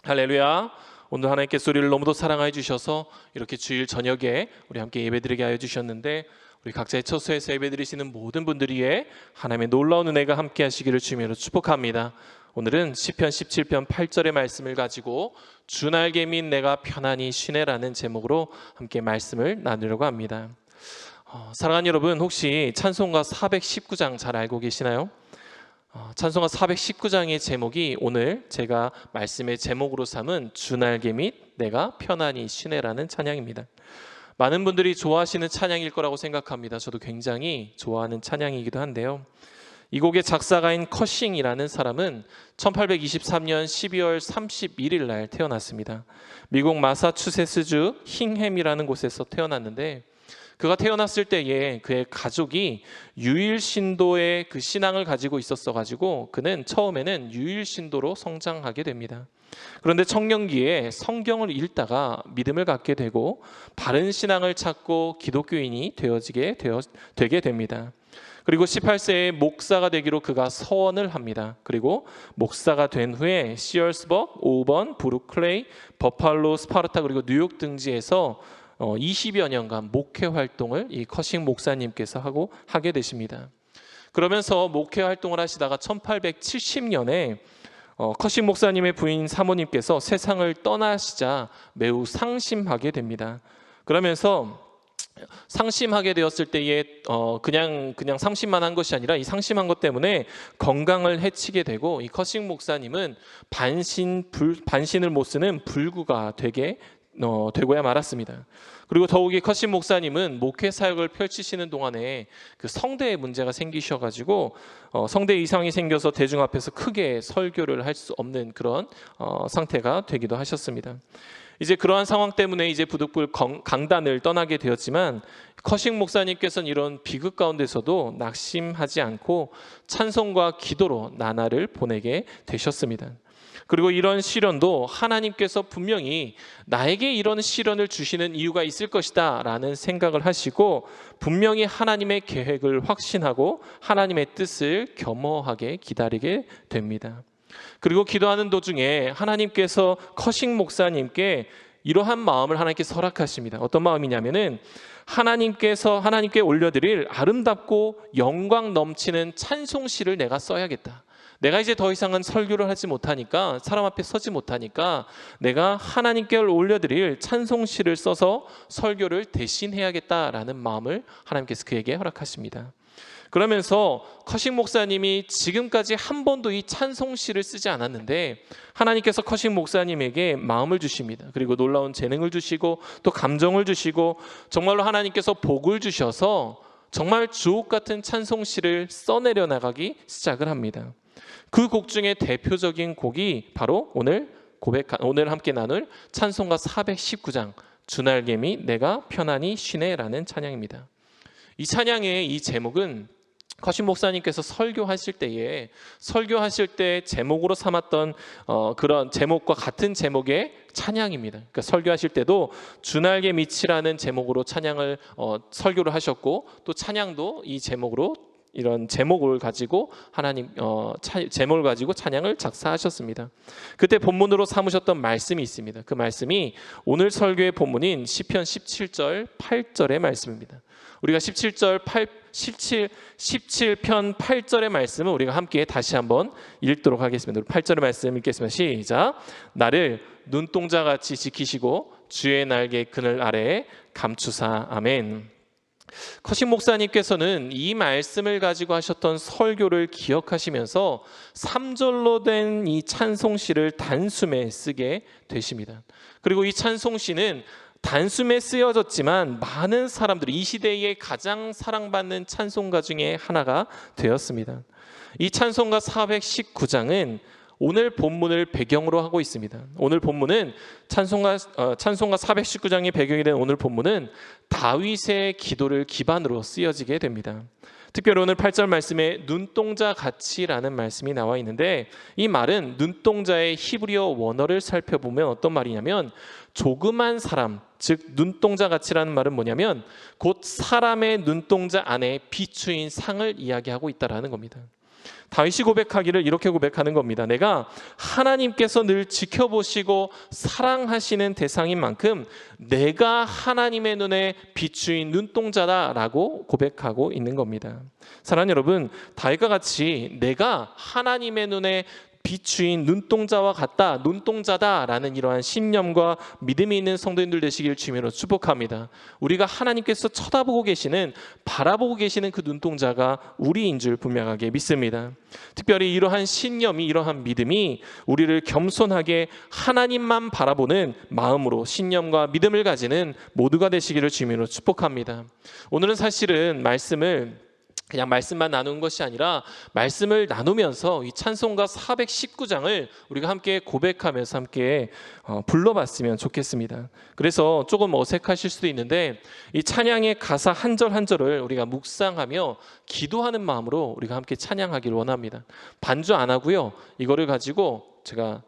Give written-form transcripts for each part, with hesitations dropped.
할렐루야. 오늘 하나님께서 우리를 너무도 사랑하여 주셔서 이렇게 주일 저녁에 우리 함께 예배드리게 하여 주셨는데, 우리 각자의 처소에서 예배드리시는 모든 분들 위해 하나님의 놀라운 은혜가 함께 하시기를 주님으로 축복합니다. 오늘은 시편 17편 8절의 말씀을 가지고 주 날개 및 내가 편안히 쉬네라는 제목으로 함께 말씀을 나누려고 합니다. 사랑하는 여러분, 혹시 찬송가 419장 잘 알고 계시나요? 찬송가 419장의 제목이 오늘 제가 말씀의 제목으로 삼은 주 날개 및 내가 편안히 쉬네라는 찬양입니다. 많은 분들이 좋아하시는 찬양일 거라고 생각합니다. 저도 굉장히 좋아하는 찬양이기도 한데요, 이 곡의 작사가인 커싱이라는 사람은 1823년 12월 31일 날 태어났습니다. 미국 마사추세츠주 힝햄이라는 곳에서 태어났는데, 그가 태어났을 때에 그의 가족이 유일신도의 그 신앙을 가지고 있었어가지고 그는 처음에는 유일신도로 성장하게 됩니다. 그런데 청년기에 성경을 읽다가 믿음을 갖게 되고 바른 신앙을 찾고 기독교인이 되게 됩니다. 그리고 18세에 목사가 되기로 그가 서원을 합니다. 그리고 목사가 된 후에 시얼스버그, 오번, 브루클레이, 버팔로, 스파르타 그리고 뉴욕 등지에서 20여 년간 목회 활동을 이 커싱 목사님께서 하게 되십니다. 그러면서 목회 활동을 하시다가 1870년에 커싱 목사님의 부인 사모님께서 세상을 떠나시자 매우 상심하게 됩니다. 그러면서 상심하게 되었을 때에 그냥 상심만 한 것이 아니라 이 상심한 것 때문에 건강을 해치게 되고, 이 커싱 목사님은 반신을 못 쓰는 불구가 되고야 말았습니다. 그리고 더욱이 커싱 목사님은 목회 사역을 펼치시는 동안에 그 성대에 문제가 생기셔가지고 성대 이상이 생겨서 대중 앞에서 크게 설교를 할 수 없는 그런 상태가 되기도 하셨습니다. 이제 그러한 상황 때문에 이제 부득불 강단을 떠나게 되었지만, 커싱 목사님께서는 이런 비극 가운데서도 낙심하지 않고 찬송과 기도로 나날을 보내게 되셨습니다. 그리고 이런 시련도 하나님께서 분명히 나에게 이런 시련을 주시는 이유가 있을 것이다 라는 생각을 하시고, 분명히 하나님의 계획을 확신하고 하나님의 뜻을 겸허하게 기다리게 됩니다. 그리고 기도하는 도중에 하나님께서 커싱 목사님께 이러한 마음을 하나님께 허락하십니다. 어떤 마음이냐면은 하나님께 올려드릴 아름답고 영광 넘치는 찬송시를 내가 써야겠다. 내가 이제 더 이상은 설교를 하지 못하니까, 사람 앞에 서지 못하니까 내가 하나님께 올려드릴 찬송시를 써서 설교를 대신해야겠다라는 마음을 하나님께서 그에게 허락하십니다. 그러면서 커싱 목사님이 지금까지 한 번도 이 찬송시를 쓰지 않았는데 하나님께서 커싱 목사님에게 마음을 주십니다. 그리고 놀라운 재능을 주시고 또 감정을 주시고 정말로 하나님께서 복을 주셔서 정말 주옥 같은 찬송시를 써내려 나가기 시작을 합니다. 그 곡 중에 대표적인 곡이 바로 오늘 함께 나눌 찬송가 419장 주 날개 및 내가 편안히 쉬네라는 찬양입니다. 이 찬양의 이 제목은 커싱 목사님께서 설교하실 때 제목으로 삼았던 그런 제목과 같은 제목의 찬양입니다. 그러니까 설교하실 때도 주 날개 밑이라는 제목으로 찬양을 설교를 하셨고, 또 찬양도 이 제목으로 이런 제목을 가지고 제목을 가지고 찬양을 작사하셨습니다. 그때 본문으로 삼으셨던 말씀이 있습니다. 그 말씀이 오늘 설교의 본문인 시편 17절 8절의 말씀입니다. 우리가 17편 8절의 말씀을 우리가 함께 다시 한번 읽도록 하겠습니다. 8절의 말씀 읽겠습니다. 시작. 나를 눈동자같이 지키시고 주의 날개 그늘 아래에 감추사. 아멘. 커싱 목사님께서는 이 말씀을 가지고 하셨던 설교를 기억하시면서 3절로 된 이 찬송시를 단숨에 쓰게 되십니다. 그리고 이 찬송시는 단숨에 쓰여졌지만 많은 사람들이 이 시대에 가장 사랑받는 찬송가 중에 하나가 되었습니다. 이 찬송가 419장은 오늘 본문을 배경으로 하고 있습니다. 오늘 본문은 찬송가 419장의 배경이 된 오늘 본문은 다윗의 기도를 기반으로 쓰여지게 됩니다. 특별히 오늘 8절 말씀에 눈동자 같이라는 말씀이 나와 있는데, 이 말은 눈동자의 히브리어 원어를 살펴보면 어떤 말이냐면 조그만 사람, 즉 눈동자 같이라는 말은 뭐냐면 곧 사람의 눈동자 안에 비추인 상을 이야기하고 있다라는 겁니다. 다윗이 고백하기를 이렇게 고백하는 겁니다. 내가 하나님께서 늘 지켜보시고 사랑하시는 대상인 만큼 내가 하나님의 눈에 비추인 눈동자다라고 고백하고 있는 겁니다. 사랑하는 여러분, 다윗과 같이 내가 하나님의 눈에 비추인 눈동자와 같다, 눈동자다라는 이러한 신념과 믿음이 있는 성도님들 되시길 주님으로 축복합니다. 우리가 하나님께서 쳐다보고 계시는, 바라보고 계시는 그 눈동자가 우리인 줄 분명하게 믿습니다. 특별히 이러한 신념이, 이러한 믿음이 우리를 겸손하게 하나님만 바라보는 마음으로 신념과 믿음을 가지는 모두가 되시기를 주님으로 축복합니다. 오늘은 사실은 그냥 말씀만 나누는 것이 아니라 말씀을 나누면서 이 찬송가 419장을 우리가 함께 고백하면서 함께 불러봤으면 좋겠습니다. 그래서 조금 어색하실 수도 있는데 이 찬양의 가사 한 절 한 절을 우리가 묵상하며 기도하는 마음으로 우리가 함께 찬양하기를 원합니다. 반주 안 하고요, 이거를 가지고 제가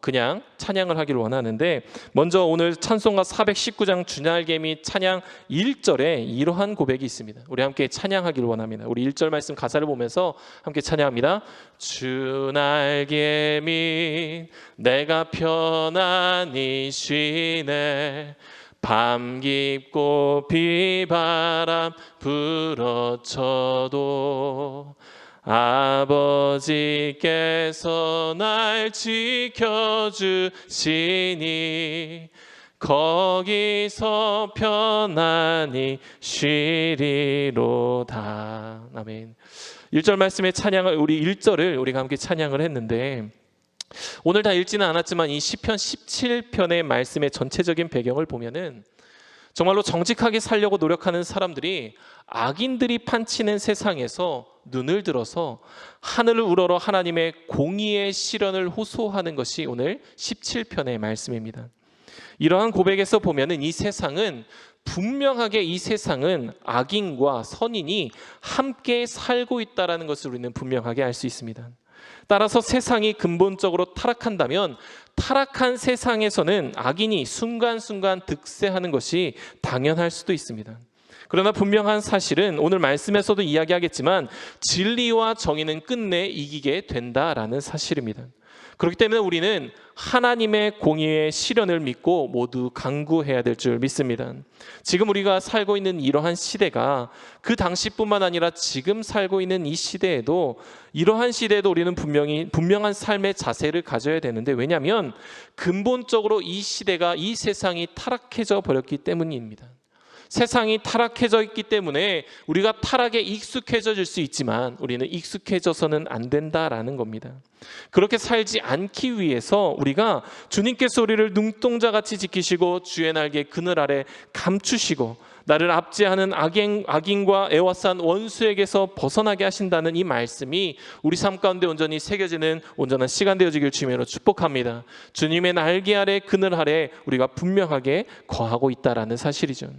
그냥 찬양을 하기를 원하는데, 먼저 오늘 찬송가 419장 주날개 및 찬양 1절에 이러한 고백이 있습니다. 우리 함께 찬양하기를 원합니다. 우리 1절 말씀 가사를 보면서 함께 찬양합니다. 주날개 및 내가 편안히 쉬네, 밤 깊고 비바람 불어쳐도 아버지께서 날 지켜주시니 거기서 편안히 쉬리로다. 아멘. 1절 말씀의 찬양을, 우리 1절을 우리가 함께 찬양을 했는데, 오늘 다 읽지는 않았지만 이 시편 17편의 말씀의 전체적인 배경을 보면은 정말로 정직하게 살려고 노력하는 사람들이 악인들이 판치는 세상에서 눈을 들어서 하늘을 우러러 하나님의 공의의 시련을 호소하는 것이 오늘 17편의 말씀입니다. 이러한 고백에서 보면은 이 세상은 분명하게, 이 세상은 악인과 선인이 함께 살고 있다는 것을 우리는 분명하게 알 수 있습니다. 따라서 세상이 근본적으로 타락한다면 타락한 세상에서는 악인이 순간순간 득세하는 것이 당연할 수도 있습니다. 그러나 분명한 사실은 오늘 말씀에서도 이야기하겠지만 진리와 정의는 끝내 이기게 된다라는 사실입니다. 그렇기 때문에 우리는 하나님의 공의의 시련을 믿고 모두 강구해야 될 줄 믿습니다. 지금 우리가 살고 있는 이러한 시대가 그 당시뿐만 아니라 지금 살고 있는 이 시대에도, 이러한 시대에도 우리는 분명한 삶의 자세를 가져야 되는데, 왜냐하면 근본적으로 이 시대가, 이 세상이 타락해져 버렸기 때문입니다. 세상이 타락해져 있기 때문에 우리가 타락에 익숙해질 수 있지만 우리는 익숙해져서는 안 된다라는 겁니다. 그렇게 살지 않기 위해서 우리가 주님께서 우리를 눈동자같이 지키시고 주의 날개 그늘 아래 감추시고 나를 압제하는 악인과 애워싼 원수에게서 벗어나게 하신다는 이 말씀이 우리 삶 가운데 온전히 새겨지는 온전한 시간 되어지길 주님으로 축복합니다. 주님의 날개 아래 그늘 아래 우리가 분명하게 거하고 있다라는 사실이죠.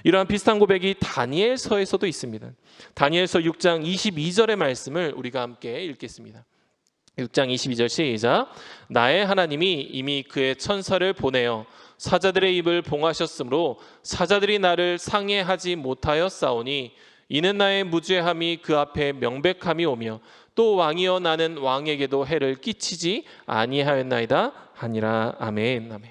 이러한 비슷한 고백이 다니엘서에서도 있습니다. 다니엘서 6장 22절의 말씀을 우리가 함께 읽겠습니다. 6장 22절 시작. 나의 하나님이 이미 그의 천사를 보내어 사자들의 입을 봉하셨으므로 사자들이 나를 상해하지 못하였사오니 이는 나의 무죄함이 그 앞에 명백함이 오며 또 왕이여 나는 왕에게도 해를 끼치지 아니하였나이다 하니라. 아멘. 아멘.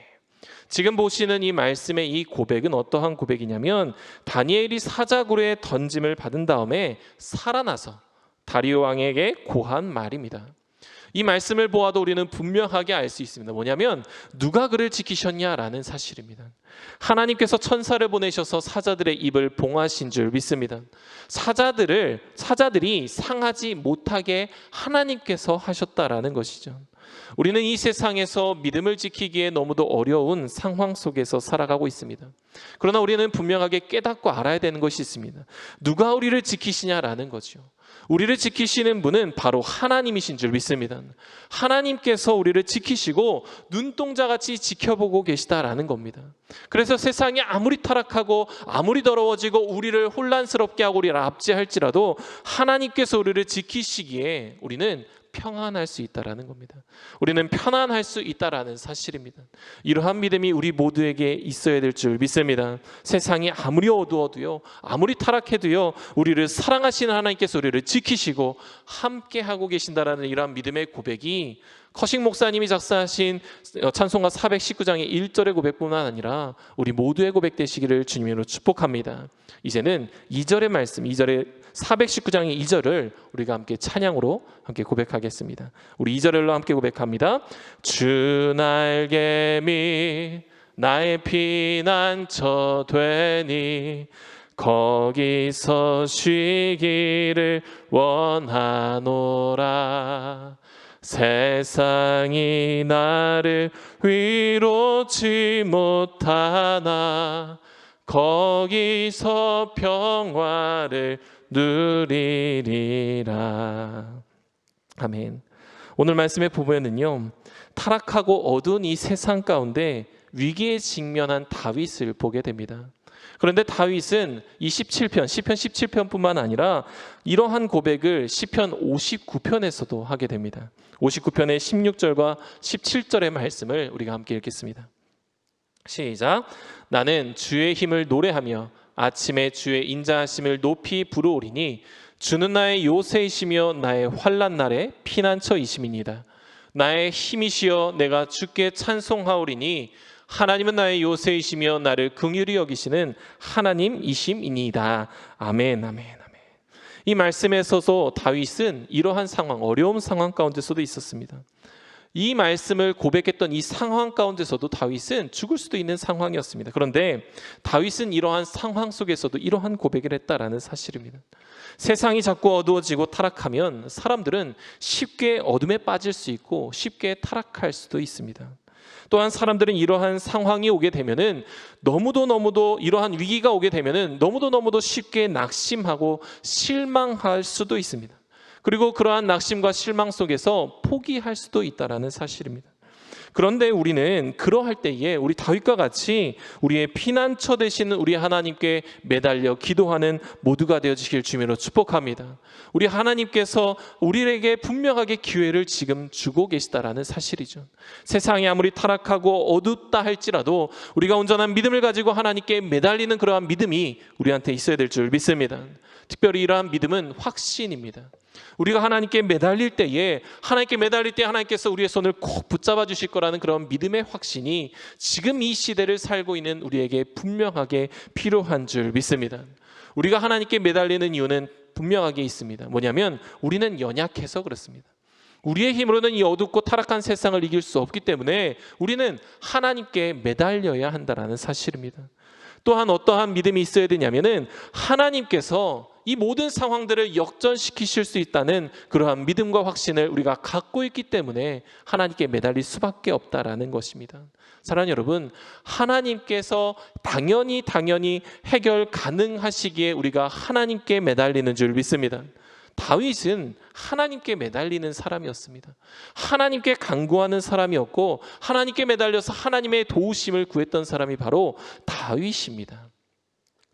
지금 보시는 이 말씀의 이 고백은 어떠한 고백이냐면 다니엘이 사자굴에 던짐을 받은 다음에 살아나서 다리오 왕에게 고한 말입니다. 이 말씀을 보아도 우리는 분명하게 알 수 있습니다. 뭐냐면 누가 그를 지키셨냐라는 사실입니다. 하나님께서 천사를 보내셔서 사자들의 입을 봉하신 줄 믿습니다. 사자들이 상하지 못하게 하나님께서 하셨다라는 것이죠. 우리는 이 세상에서 믿음을 지키기에 너무도 어려운 상황 속에서 살아가고 있습니다. 그러나 우리는 분명하게 깨닫고 알아야 되는 것이 있습니다. 누가 우리를 지키시냐라는 거죠. 우리를 지키시는 분은 바로 하나님이신 줄 믿습니다. 하나님께서 우리를 지키시고 눈동자같이 지켜보고 계시다라는 겁니다. 그래서 세상이 아무리 타락하고 아무리 더러워지고 우리를 혼란스럽게 하고 우리를 압제할지라도 하나님께서 우리를 지키시기에 우리는 평안할 수 있다라는 겁니다. 우리는 편안할 수 있다라는 사실입니다. 이러한 믿음이 우리 모두에게 있어야 될 줄 믿습니다. 세상이 아무리 어두워도요, 아무리 타락해도요, 우리를 사랑하시는 하나님께서 우리를 지키시고 함께하고 계신다라는 이러한 믿음의 고백이 커식 목사님이 작사하신 찬송가 419장의 1절의 고백뿐만 아니라 우리 모두의 고백 되시기를 주님으로 축복합니다. 이제는 2절의 말씀, 2절의 419장의 2절을 우리가 함께 찬양으로 함께 고백하겠습니다. 우리 2절로 함께 고백합니다. 주 날개미 나의 피난처 되니 거기서 쉬기를 원하노라. 세상이 나를 위로치 못하나 거기서 평화를 누리리라. 아멘. 오늘 말씀에 보면은요, 타락하고 어두운 이 세상 가운데 위기에 직면한 다윗을 보게 됩니다. 그런데 다윗은 이 17편, 시편 17편뿐만 아니라 이러한 고백을 시편 59편에서도 하게 됩니다. 59편의 16절과 17절의 말씀을 우리가 함께 읽겠습니다. 시작. 나는 주의 힘을 노래하며 아침에 주의 인자하심을 높이 부르오리니 주는 나의 요새이시며 나의 환난 날의 피난처이심이니이다. 나의 힘이시여 내가 주께 찬송하오리니 하나님은 나의 요새이시며 나를 긍휼히 여기시는 하나님이심이니이다. 아멘, 아멘, 아멘. 이 말씀에서도 다윗은 이러한 상황, 어려운 상황 가운데서도 있었습니다. 이 말씀을 고백했던 이 상황 가운데서도 다윗은 죽을 수도 있는 상황이었습니다. 그런데 다윗은 이러한 상황 속에서도 이러한 고백을 했다라는 사실입니다. 세상이 자꾸 어두워지고 타락하면 사람들은 쉽게 어둠에 빠질 수 있고 쉽게 타락할 수도 있습니다. 또한 사람들은 이러한 상황이 오게 되면은 너무도 이러한 위기가 오게 되면은 너무도 쉽게 낙심하고 실망할 수도 있습니다. 그리고 그러한 낙심과 실망 속에서 포기할 수도 있다라는 사실입니다. 그런데 우리는 그러할 때에 우리 다윗과 같이 우리의 피난처 되시는 우리 하나님께 매달려 기도하는 모두가 되어주시길 주님으로 축복합니다. 우리 하나님께서 우리에게 분명하게 기회를 지금 주고 계시다라는 사실이죠. 세상이 아무리 타락하고 어둡다 할지라도 우리가 온전한 믿음을 가지고 하나님께 매달리는 그러한 믿음이 우리한테 있어야 될 줄 믿습니다. 특별히 이러한 믿음은 확신입니다. 우리가 하나님께 매달릴 때에 하나님께서 우리의 손을 꼭 붙잡아 주실 거라는 그런 믿음의 확신이 지금 이 시대를 살고 있는 우리에게 분명하게 필요한 줄 믿습니다. 우리가 하나님께 매달리는 이유는 분명하게 있습니다. 뭐냐면 우리는 연약해서 그렇습니다. 우리의 힘으로는 이 어둡고 타락한 세상을 이길 수 없기 때문에 우리는 하나님께 매달려야 한다는 사실입니다. 또한 어떠한 믿음이 있어야 되냐면은 하나님께서 이 모든 상황들을 역전시키실 수 있다는 그러한 믿음과 확신을 우리가 갖고 있기 때문에 하나님께 매달릴 수밖에 없다라는 것입니다. 사랑하는 여러분, 하나님께서 당연히 해결 가능하시기에 우리가 하나님께 매달리는 줄 믿습니다. 다윗은 하나님께 매달리는 사람이었습니다. 하나님께 간구하는 사람이었고 하나님께 매달려서 하나님의 도우심을 구했던 사람이 바로 다윗입니다.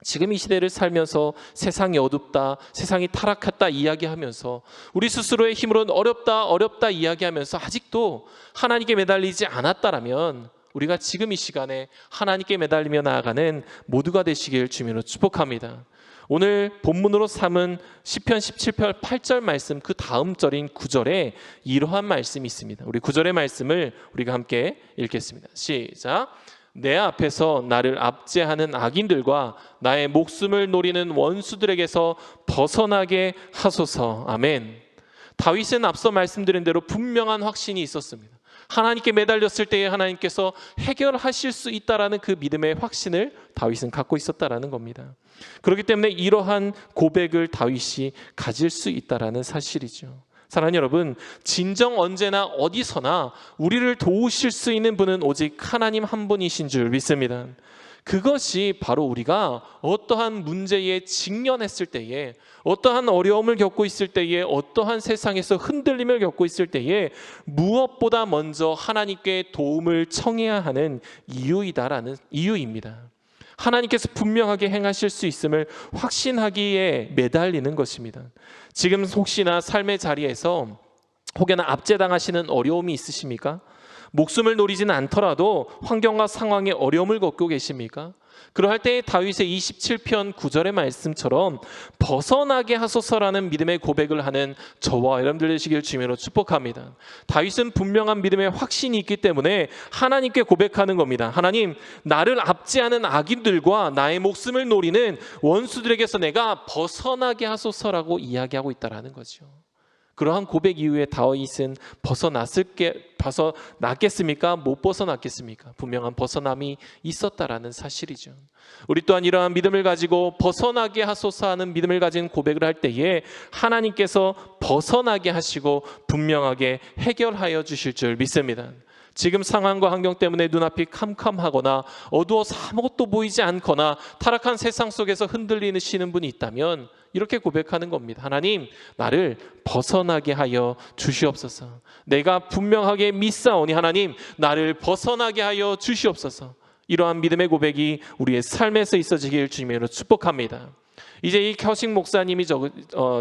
지금 이 시대를 살면서 세상이 어둡다, 세상이 타락했다 이야기하면서 우리 스스로의 힘으로는 어렵다 이야기하면서 아직도 하나님께 매달리지 않았다라면 우리가 지금 이 시간에 하나님께 매달리며 나아가는 모두가 되시길 주님으로 축복합니다. 오늘 본문으로 삼은 시편 17편 8절 말씀 그 다음 절인 9절에 이러한 말씀이 있습니다. 우리 9절의 말씀을 우리가 함께 읽겠습니다. 시작. 내 앞에서 나를 압제하는 악인들과 나의 목숨을 노리는 원수들에게서 벗어나게 하소서. 아멘. 다윗은 앞서 말씀드린 대로 분명한 확신이 있었습니다. 하나님께 매달렸을 때에 하나님께서 해결하실 수 있다라는 그 믿음의 확신을 다윗은 갖고 있었다라는 겁니다. 그렇기 때문에 이러한 고백을 다윗이 가질 수 있다라는 사실이죠. 사랑하는 여러분, 진정 언제나 어디서나 우리를 도우실 수 있는 분은 오직 하나님 한 분이신 줄 믿습니다. 그것이 바로 우리가 어떠한 문제에 직면했을 때에, 어떠한 어려움을 겪고 있을 때에, 어떠한 세상에서 흔들림을 겪고 있을 때에 무엇보다 먼저 하나님께 도움을 청해야 하는 이유입니다. 하나님께서 분명하게 행하실 수 있음을 확신하기에 매달리는 것입니다. 지금 혹시나 삶의 자리에서 혹여나 압제당하시는 어려움이 있으십니까? 목숨을 노리지는 않더라도 환경과 상황에 어려움을 겪고 계십니까? 그러할 때 다윗의 27편 9절의 말씀처럼 벗어나게 하소서라는 믿음의 고백을 하는 저와 여러분들 되시길 주님으로 축복합니다. 다윗은 분명한 믿음의 확신이 있기 때문에 하나님께 고백하는 겁니다. 하나님, 나를 압제하는 악인들과 나의 목숨을 노리는 원수들에게서 내가 벗어나게 하소서라고 이야기하고 있다는 거죠. 그러한 고백 이후에 다윗은 벗어났겠습니까? 못 벗어났겠습니까? 분명한 벗어남이 있었다라는 사실이죠. 우리 또한 이러한 믿음을 가지고 벗어나게 하소서 하는 믿음을 가진 고백을 할 때에 하나님께서 벗어나게 하시고 분명하게 해결하여 주실 줄 믿습니다. 지금 상황과 환경 때문에 눈앞이 캄캄하거나 어두워서 아무것도 보이지 않거나 타락한 세상 속에서 흔들리시는 분이 있다면 이렇게 고백하는 겁니다. 하나님, 나를 벗어나게 하여 주시옵소서. 내가 분명하게 믿사오니 하나님, 나를 벗어나게 하여 주시옵소서. 이러한 믿음의 고백이 우리의 삶에서 있어지길 주님으로 축복합니다. 이제 이 켜식 목사님이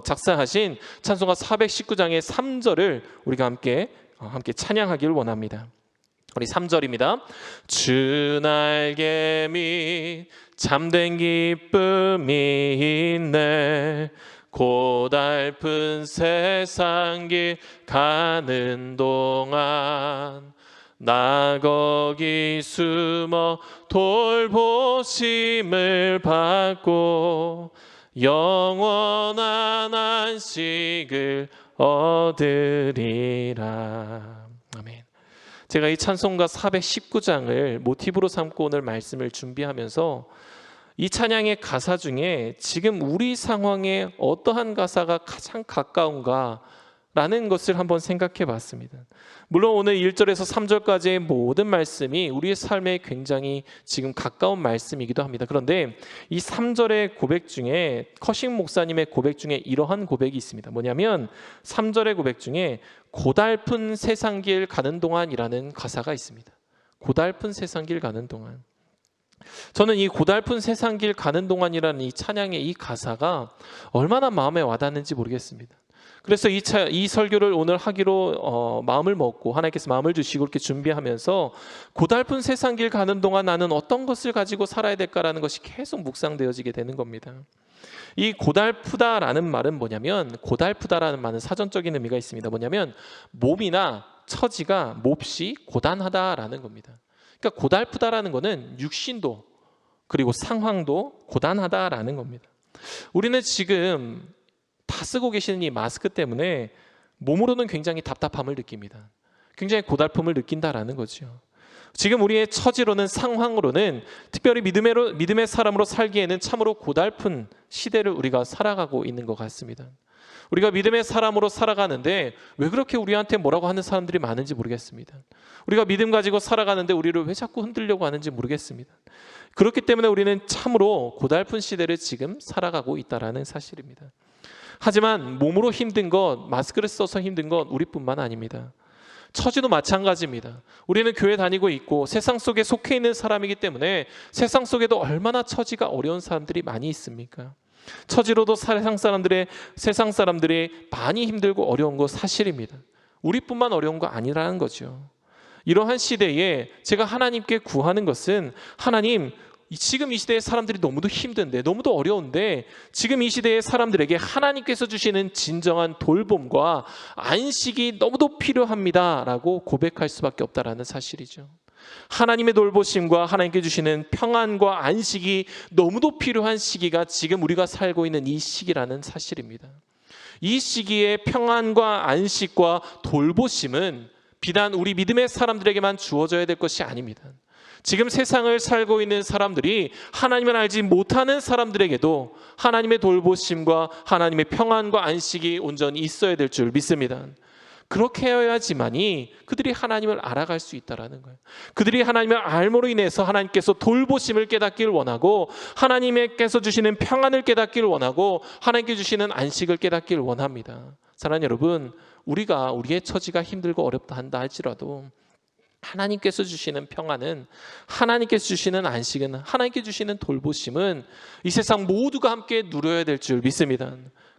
작사하신 찬송가 419장의 3절을 우리가 함께 찬양하기를 원합니다. 우리 3절입니다. 주 날개 밑 참된 기쁨이 있네. 고달픈 세상 길 가는 동안 나 거기 숨어 돌보심을 받고 영원한 안식을 얻으리라. 아멘. 제가 이 찬송가 419장을 모티브로 삼고 오늘 말씀을 준비하면서 이 찬양의 가사 중에 지금 우리 상황에 어떠한 가사가 가장 가까운가 라는 것을 한번 생각해 봤습니다. 물론 오늘 1절에서 3절까지의 모든 말씀이 우리의 삶에 굉장히 지금 가까운 말씀이기도 합니다. 그런데 이 3절의 고백 중에 커식 목사님의 고백 중에 이러한 고백이 있습니다. 뭐냐면 3절의 고백 중에 고달픈 세상길 가는 동안이라는 가사가 있습니다. 고달픈 세상길 가는 동안. 저는 이 고달픈 세상길 가는 동안이라는 이 찬양의 이 가사가 얼마나 마음에 와닿는지 모르겠습니다. 그래서 이 설교를 오늘 하기로 마음을 먹고 하나님께서 마음을 주시고 이렇게 준비하면서 고달픈 세상길 가는 동안 나는 어떤 것을 가지고 살아야 될까라는 것이 계속 묵상되어지게 되는 겁니다. 이 고달프다라는 말은 뭐냐면, 고달프다라는 말은 사전적인 의미가 있습니다. 뭐냐면 몸이나 처지가 몹시 고단하다라는 겁니다. 그러니까 고달프다라는 것은 육신도 그리고 상황도 고단하다라는 겁니다. 우리는 지금 다 쓰고 계시는 이 마스크 때문에 몸으로는 굉장히 답답함을 느낍니다. 굉장히 고달픔을 느낀다라는 거죠. 지금 우리의 처지로는, 상황으로는, 특별히 믿음의 사람으로 살기에는 참으로 고달픈 시대를 우리가 살아가고 있는 것 같습니다. 우리가 믿음의 사람으로 살아가는데 왜 그렇게 우리한테 뭐라고 하는 사람들이 많은지 모르겠습니다. 우리가 믿음 가지고 살아가는데 우리를 왜 자꾸 흔들려고 하는지 모르겠습니다. 그렇기 때문에 우리는 참으로 고달픈 시대를 지금 살아가고 있다는 사실입니다. 하지만 몸으로 힘든 것, 마스크를 써서 힘든 것 우리뿐만 아닙니다. 처지도 마찬가지입니다. 우리는 교회 다니고 있고 세상 속에 속해 있는 사람이기 때문에 세상 속에도 얼마나 처지가 어려운 사람들이 많이 있습니까? 처지로도 세상 사람들이 많이 힘들고 어려운 거 사실입니다. 우리뿐만 어려운 거 아니라는 거죠. 이러한 시대에 제가 하나님께 구하는 것은, 하나님, 지금 이 시대의 사람들이 너무도 힘든데, 너무도 어려운데 지금 이 시대의 사람들에게 하나님께서 주시는 진정한 돌봄과 안식이 너무도 필요합니다 라고 고백할 수밖에 없다는 사실이죠. 하나님의 돌보심과 하나님께 주시는 평안과 안식이 너무도 필요한 시기가 지금 우리가 살고 있는 이 시기라는 사실입니다. 이 시기에 평안과 안식과 돌보심은 비단 우리 믿음의 사람들에게만 주어져야 될 것이 아닙니다. 지금 세상을 살고 있는 사람들이 하나님을 알지 못하는 사람들에게도 하나님의 돌보심과 하나님의 평안과 안식이 온전히 있어야 될 줄 믿습니다. 그렇게 해야지만이 그들이 하나님을 알아갈 수 있다는 거예요. 그들이 하나님을 알므로 인해서 하나님께서 돌보심을 깨닫기를 원하고, 하나님께서 주시는 평안을 깨닫기를 원하고, 하나님께 주시는 안식을 깨닫기를 원합니다. 사랑하는 여러분, 우리가 우리의 처지가 힘들고 어렵다 한다 할지라도 하나님께서 주시는 평안은, 하나님께서 주시는 안식은, 하나님께 주시는 돌보심은 이 세상 모두가 함께 누려야 될 줄 믿습니다.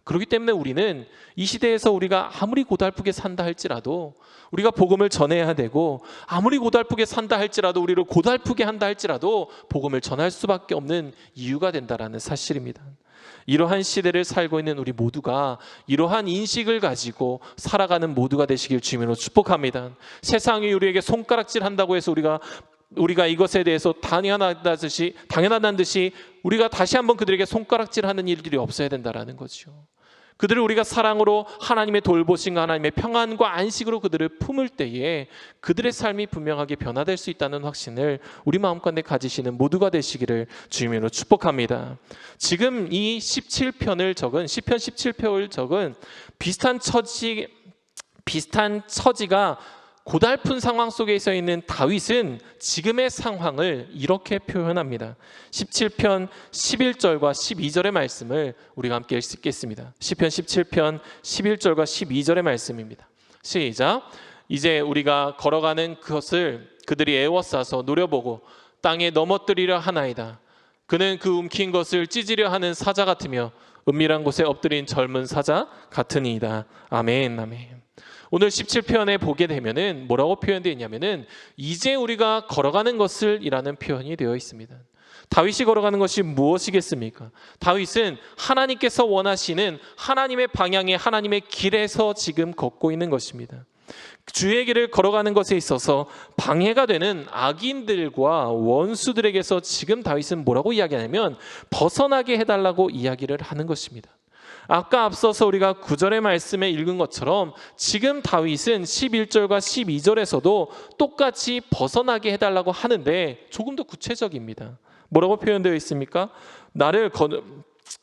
그렇기 때문에 우리는 이 시대에서 우리가 아무리 고달프게 산다 할지라도 우리가 복음을 전해야 되고, 아무리 고달프게 산다 할지라도 우리를 고달프게 한다 할지라도 복음을 전할 수밖에 없는 이유가 된다라는 사실입니다. 이러한 시대를 살고 있는 우리 모두가 이러한 인식을 가지고 살아가는 모두가 되시길 주님으로 축복합니다. 세상이 우리에게 손가락질한다고 해서 우리가 이것에 대해서 당연하다는 듯이 우리가 다시 한번 그들에게 손가락질하는 일들이 없어야 된다라는 거죠. 그들을 우리가 사랑으로 하나님의 돌보심과 하나님의 평안과 안식으로 그들을 품을 때에 그들의 삶이 분명하게 변화될 수 있다는 확신을 우리 마음가운데 가지시는 모두가 되시기를 주님으로 축복합니다. 지금 이 17편을 적은 시편 17편을 적은 비슷한 처지가 고달픈 상황 속에 서 있는 다윗은 지금의 상황을 이렇게 표현합니다. 17편 11절과 12절의 말씀을 우리가 함께 읽겠습니다. 시편 17편 11절과 12절의 말씀입니다. 시작. 이제 우리가 걸어가는 그것을 그들이 애워싸서 노려보고 땅에 넘어뜨리려 하나이다. 그는 그 움킨 것을 찢으려 하는 사자 같으며 은밀한 곳에 엎드린 젊은 사자 같으니이다. 아멘, 아멘. 오늘 17편에 보게 되면은 뭐라고 표현되어 있냐면은 이제 우리가 걸어가는 것을 이라는 표현이 되어 있습니다. 다윗이 걸어가는 것이 무엇이겠습니까? 다윗은 하나님께서 원하시는 하나님의 방향에, 하나님의 길에서 지금 걷고 있는 것입니다. 주의 길을 걸어가는 것에 있어서 방해가 되는 악인들과 원수들에게서 지금 다윗은 뭐라고 이야기하냐면 벗어나게 해달라고 이야기를 하는 것입니다. 아까 앞서서 우리가 9절의 말씀에 읽은 것처럼 지금 다윗은 11절과 12절에서도 똑같이 벗어나게 해달라고 하는데 조금 더 구체적입니다. 뭐라고 표현되어 있습니까? 나를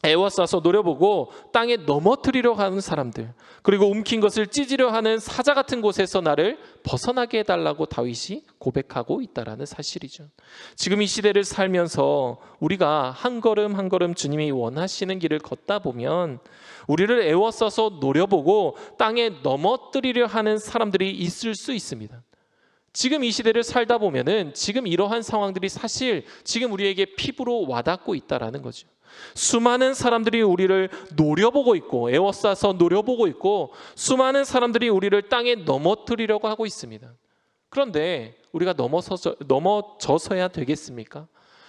애워싸서 노려보고 땅에 넘어뜨리려 하는 사람들, 그리고 움킨 것을 찢으려 하는 사자 같은 곳에서 나를 벗어나게 해달라고 다윗이 고백하고 있다는 사실이죠. 지금 이 시대를 살면서 우리가 한 걸음 한 걸음 주님이 원하시는 길을 걷다 보면 우리를 애워싸서 노려보고 땅에 넘어뜨리려 하는 사람들이 있을 수 있습니다. 지금 이 시대를 살다 보면은 지금 이러한 상황들이 사실 지금 우리에게 피부로 와닿고 있다라는 거죠. 수많은 사람들이 우리를 노려보고 있고 애워싸서 노려보고 있고 수많은 사람들이 우리를 땅에 넘어뜨리려고 하고 있습니다. 그런데 우리가 넘어져서야 되겠습니까?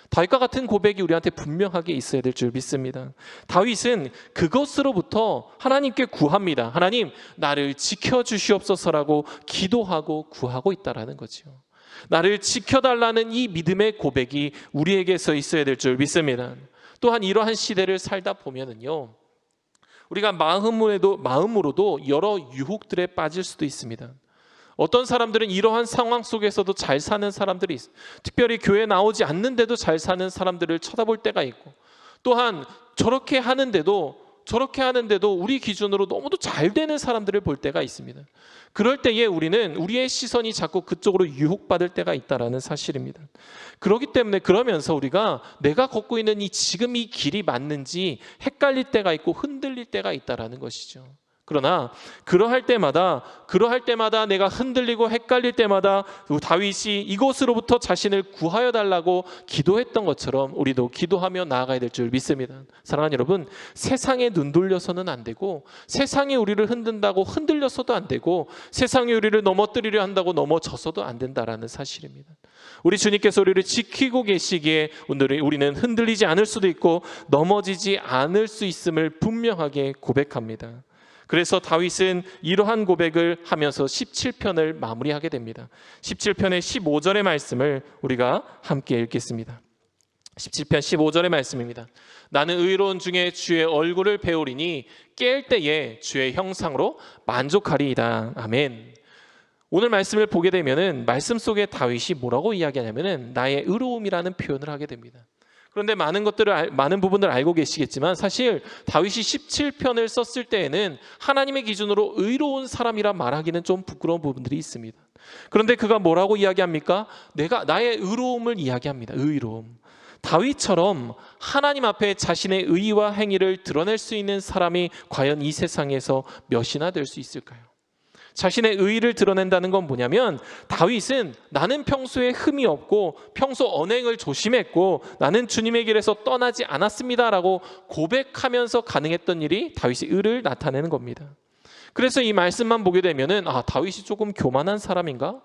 다윗과 같은 고백이 우리한테 분명하게 있어야 될 줄 믿습니다. 다윗은 그것으로부터 하나님께 구합니다. 하나님, 나를 지켜주시옵소서라고 기도하고 구하고 있다라는 거죠. 나를 지켜달라는 이 믿음의 고백이 우리에게서 있어야 될 줄 믿습니다. 또한 이러한 시대를 살다 보면은요, 우리가 마음으로도 여러 유혹들에 빠질 수도 있습니다. 어떤 사람들은 이러한 상황 속에서도 잘 사는 사람들이 있어요. 특별히 교회 나오지 않는데도 잘 사는 사람들을 쳐다볼 때가 있고, 또한 저렇게 하는데도 우리 기준으로 너무도 잘 되는 사람들을 볼 때가 있습니다. 그럴 때에 우리는 우리의 시선이 자꾸 그쪽으로 유혹받을 때가 있다는 사실입니다. 그렇기 때문에 그러면서 우리가 내가 걷고 있는 지금 이 길이 맞는지 헷갈릴 때가 있고 흔들릴 때가 있다는 것이죠. 그러나 그러할 때마다 내가 흔들리고 헷갈릴 때마다 다윗이 이곳으로부터 자신을 구하여 달라고 기도했던 것처럼 우리도 기도하며 나아가야 될 줄 믿습니다. 사랑하는 여러분, 세상에 눈 돌려서는 안 되고, 세상이 우리를 흔든다고 흔들려서도 안 되고, 세상이 우리를 넘어뜨리려 한다고 넘어져서도 안 된다라는 사실입니다. 우리 주님께서 우리를 지키고 계시기에 우리는 흔들리지 않을 수도 있고 넘어지지 않을 수 있음을 분명하게 고백합니다. 그래서 다윗은 이러한 고백을 하면서 17편을 마무리하게 됩니다. 17편의 15절의 말씀을 우리가 함께 읽겠습니다. 17편 15절의 말씀입니다. 나는 의로운 중에 주의 얼굴을 배우리니 깰 때에 주의 형상으로 만족하리이다. 아멘. 오늘 말씀을 보게 되면은 말씀 속에 다윗이 뭐라고 이야기하냐면은 나의 의로움이라는 표현을 하게 됩니다. 그런데 많은 부분을 알고 계시겠지만 사실 다윗이 17편을 썼을 때에는 하나님의 기준으로 의로운 사람이라 말하기는 좀 부끄러운 부분들이 있습니다. 그런데 그가 뭐라고 이야기합니까? 나의 의로움을 이야기합니다. 의로움. 다윗처럼 하나님 앞에 자신의 의와 행위를 드러낼 수 있는 사람이 과연 이 세상에서 몇이나 될 수 있을까요? 자신의 의의를 드러낸다는 건 뭐냐면, 다윗은 나는 평소에 흠이 없고 평소 언행을 조심했고 나는 주님의 길에서 떠나지 않았습니다라고 고백하면서 가능했던 일이 다윗의 의를 나타내는 겁니다. 그래서 이 말씀만 보게 되면은 다윗이 조금 교만한 사람인가?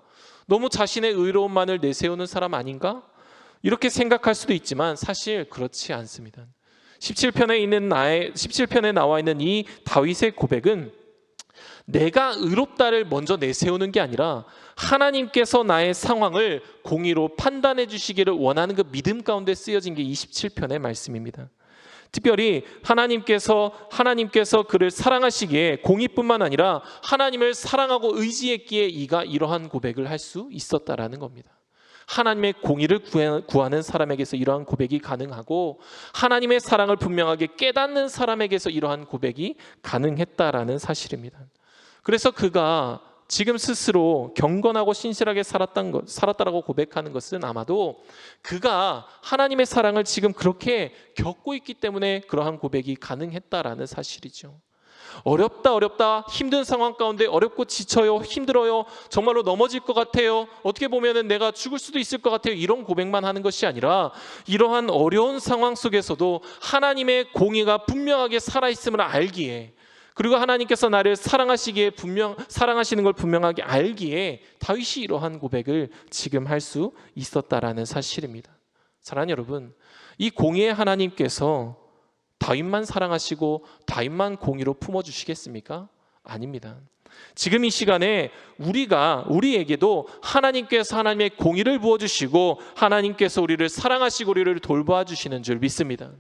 너무 자신의 의로움만을 내세우는 사람 아닌가? 이렇게 생각할 수도 있지만 사실 그렇지 않습니다. 17편에 나와 있는 이 다윗의 고백은 내가 의롭다를 먼저 내세우는 게 아니라 하나님께서 나의 상황을 공의로 판단해 주시기를 원하는 그 믿음 가운데 쓰여진 게 27편의 말씀입니다. 특별히 하나님께서 그를 사랑하시기에 공의뿐만 아니라 하나님을 사랑하고 의지했기에 이가 이러한 고백을 할 수 있었다라는 겁니다. 하나님의 공의를 구하는 사람에게서 이러한 고백이 가능하고 하나님의 사랑을 분명하게 깨닫는 사람에게서 이러한 고백이 가능했다라는 사실입니다. 그래서 그가 지금 스스로 경건하고 신실하게 살았다라고 고백하는 것은 아마도 그가 하나님의 사랑을 지금 그렇게 겪고 있기 때문에 그러한 고백이 가능했다라는 사실이죠. 어렵다 힘든 상황 가운데 어렵고 지쳐요, 힘들어요, 정말로 넘어질 것 같아요, 어떻게 보면 내가 죽을 수도 있을 것 같아요, 이런 고백만 하는 것이 아니라 이러한 어려운 상황 속에서도 하나님의 공의가 분명하게 살아있음을 알기에, 그리고 하나님께서 나를 사랑하시는 걸 분명하게 알기에 다윗이 이러한 고백을 지금 할 수 있었다라는 사실입니다. 사랑하는 여러분, 이 공의의 하나님께서 다윗만 사랑하시고 다윗만 공의로 품어주시겠습니까? 아닙니다. 지금 이 시간에 우리에게도 하나님께서 하나님의 공의를 부어주시고 하나님께서 우리를 사랑하시고 우리를 돌보아 주시는 줄 믿습니다.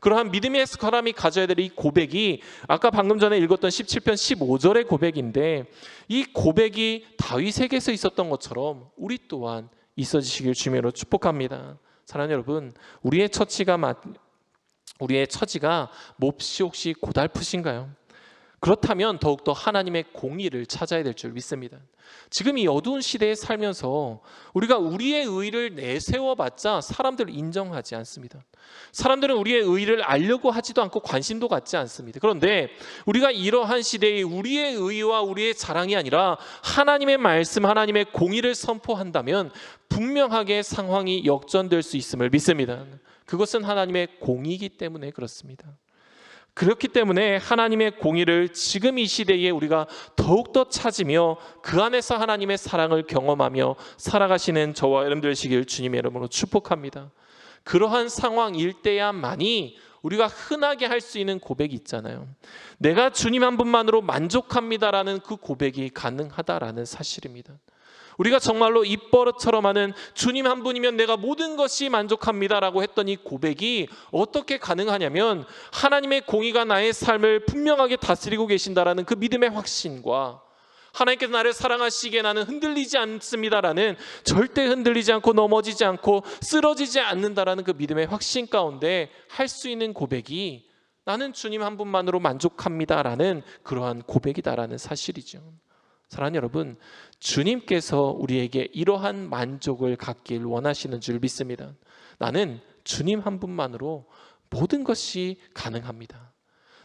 그러한 믿음의 사람이 가져야 될 이 고백이 아까 방금 전에 읽었던 17편 15절의 고백인데, 이 고백이 다윗에게서 있었던 것처럼 우리 또한 있어지시길 주님으로 축복합니다. 사랑하는 여러분, 우리의 처지가 몹시 혹시 고달프신가요? 그렇다면 더욱더 하나님의 공의를 찾아야 될 줄 믿습니다. 지금 이 어두운 시대에 살면서 우리가 우리의 의의를 내세워봤자 사람들을 인정하지 않습니다. 사람들은 우리의 의의를 알려고 하지도 않고 관심도 갖지 않습니다. 그런데 우리가 이러한 시대에 우리의 의의와 우리의 자랑이 아니라 하나님의 말씀, 하나님의 공의를 선포한다면 분명하게 상황이 역전될 수 있음을 믿습니다. 그것은 하나님의 공의이기 때문에 그렇습니다. 그렇기 때문에 하나님의 공의를 지금 이 시대에 우리가 더욱더 찾으며 그 안에서 하나님의 사랑을 경험하며 살아가시는 저와 여러분들 되시길 주님의 이름으로 축복합니다. 그러한 상황일 때야만이 우리가 흔하게 할 수 있는 고백이 있잖아요. 내가 주님 한 분만으로 만족합니다라는 그 고백이 가능하다라는 사실입니다. 우리가 정말로 입버릇처럼 하는 주님 한 분이면 내가 모든 것이 만족합니다라고 했던 이 고백이 어떻게 가능하냐면 하나님의 공의가 나의 삶을 분명하게 다스리고 계신다라는 그 믿음의 확신과 하나님께서 나를 사랑하시기에 나는 흔들리지 않습니다라는, 절대 흔들리지 않고 넘어지지 않고 쓰러지지 않는다라는 그 믿음의 확신 가운데 할 수 있는 고백이 나는 주님 한 분만으로 만족합니다라는 그러한 고백이다라는 사실이죠. 사랑하는 여러분, 주님께서 우리에게 이러한 만족을 갖길 원하시는 줄 믿습니다. 나는 주님 한 분만으로 모든 것이 가능합니다.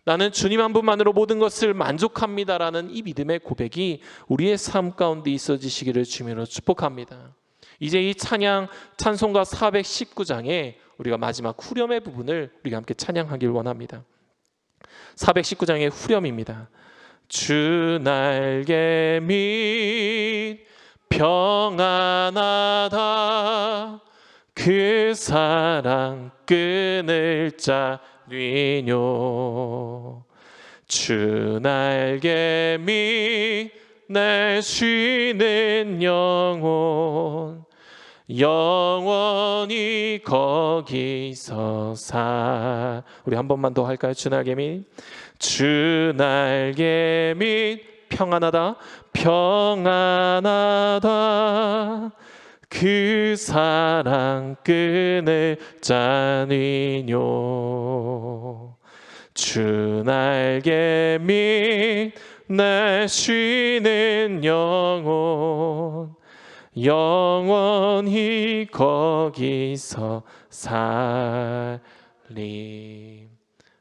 나는 주님 한 분만으로 모든 것을 만족합니다라는 이 믿음의 고백이 우리의 삶 가운데 있어지시기를 주님으로 축복합니다. 이제 이 찬송가 419장에 우리가 마지막 후렴의 부분을 우리가 함께 찬양하길 원합니다. 419장의 후렴입니다. 주 날개 밑 평안하다, 그 사랑 끊을 자리뇨. 주 날개 밑 날 쉬는 영혼, 영원히 거기서 우리 한 번만 더 할까요? 주 날개 밑, 주 날개 밑 평안하다, 평안하다, 그 사랑 끊을 자니뇨. 주 날개 밑 날 쉬는 영혼, 영원히 거기서 살림.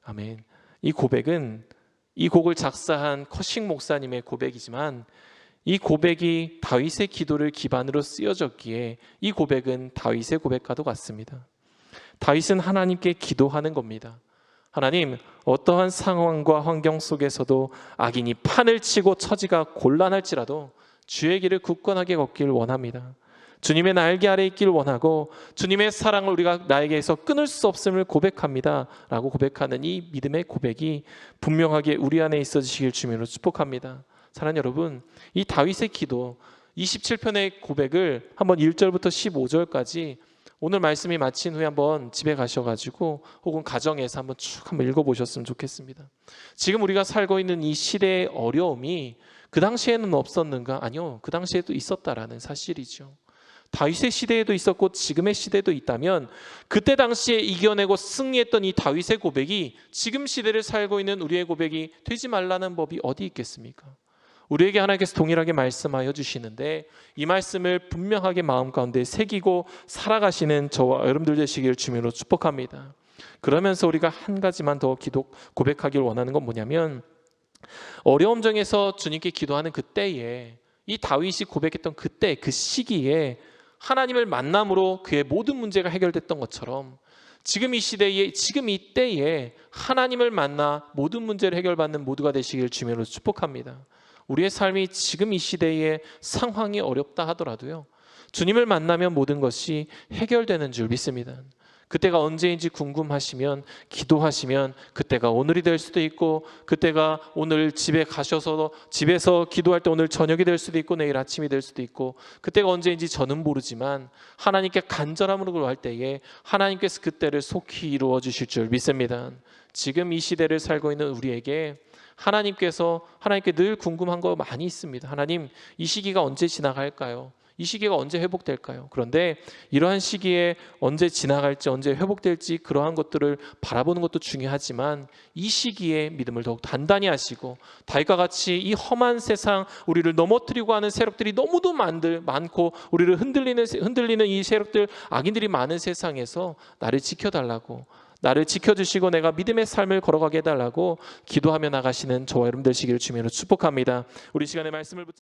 아멘. 이 고백은 이 곡을 작사한 커싱 목사님의 고백이지만 이 고백이 다윗의 기도를 기반으로 쓰여졌기에 이 고백은 다윗의 고백과도 같습니다. 다윗은 하나님께 기도하는 겁니다. 하나님, 어떠한 상황과 환경 속에서도 악인이 판을 치고 처지가 곤란할지라도 주의 길을 굳건하게 걷길 원합니다. 주님의 날개 아래 있길 원하고 주님의 사랑을 우리가 나에게서 끊을 수 없음을 고백합니다 라고 고백하는 이 믿음의 고백이 분명하게 우리 안에 있어지시길 주님으로 축복합니다. 사랑하는 여러분, 이 다윗의 기도 27편의 고백을 한번 1절부터 15절까지 오늘 말씀이 마친 후에 한번 집에 가셔가지고 혹은 가정에서 한번 쭉 한번 읽어보셨으면 좋겠습니다. 지금 우리가 살고 있는 이 시대의 어려움이 그 당시에는 없었는가? 아니요, 그 당시에도 있었다라는 사실이죠. 다윗의 시대에도 있었고 지금의 시대에도 있다면 그때 당시에 이겨내고 승리했던 이 다윗의 고백이 지금 시대를 살고 있는 우리의 고백이 되지 말라는 법이 어디 있겠습니까? 우리에게 하나님께서 동일하게 말씀하여 주시는데 이 말씀을 분명하게 마음 가운데 새기고 살아가시는 저와 여러분들 되시기를 주님으로 축복합니다. 그러면서 우리가 한 가지만 더 고백하길 원하는 건 뭐냐면, 어려움 중에서 주님께 기도하는 그때에, 이 다윗이 고백했던 그때 그 시기에 하나님을 만남으로 그의 모든 문제가 해결됐던 것처럼 지금 이 시대에, 지금 이 때에 하나님을 만나 모든 문제를 해결받는 모두가 되시길 주님으로 축복합니다. 우리의 삶이 지금 이 시대에 상황이 어렵다 하더라도요, 주님을 만나면 모든 것이 해결되는 줄 믿습니다. 그때가 언제인지 궁금하시면 기도하시면 그때가 오늘이 될 수도 있고, 그때가 오늘 집에 가셔서 집에서 기도할 때 오늘 저녁이 될 수도 있고 내일 아침이 될 수도 있고, 그때가 언제인지 저는 모르지만 하나님께 간절함으로 구할 때에 하나님께서 그때를 속히 이루어 주실 줄 믿습니다. 지금 이 시대를 살고 있는 우리에게 하나님께 늘 궁금한 거 많이 있습니다. 하나님, 이 시기가 언제 지나갈까요? 이 시기가 언제 회복될까요? 그런데 이러한 시기에 언제 지나갈지, 언제 회복될지 그러한 것들을 바라보는 것도 중요하지만 이 시기에 믿음을 더욱 단단히 하시고 다윗과 같이 이 험한 세상, 우리를 넘어뜨리고 하는 세력들이 너무도 많고 우리를 흔들리는 이 세력들, 악인들이 많은 세상에서 나를 지켜달라고, 나를 지켜주시고 내가 믿음의 삶을 걸어가게 해달라고 기도하며 나가시는 저와 여러분 되시기를 주님으로 축복합니다. 우리 시간의 말씀을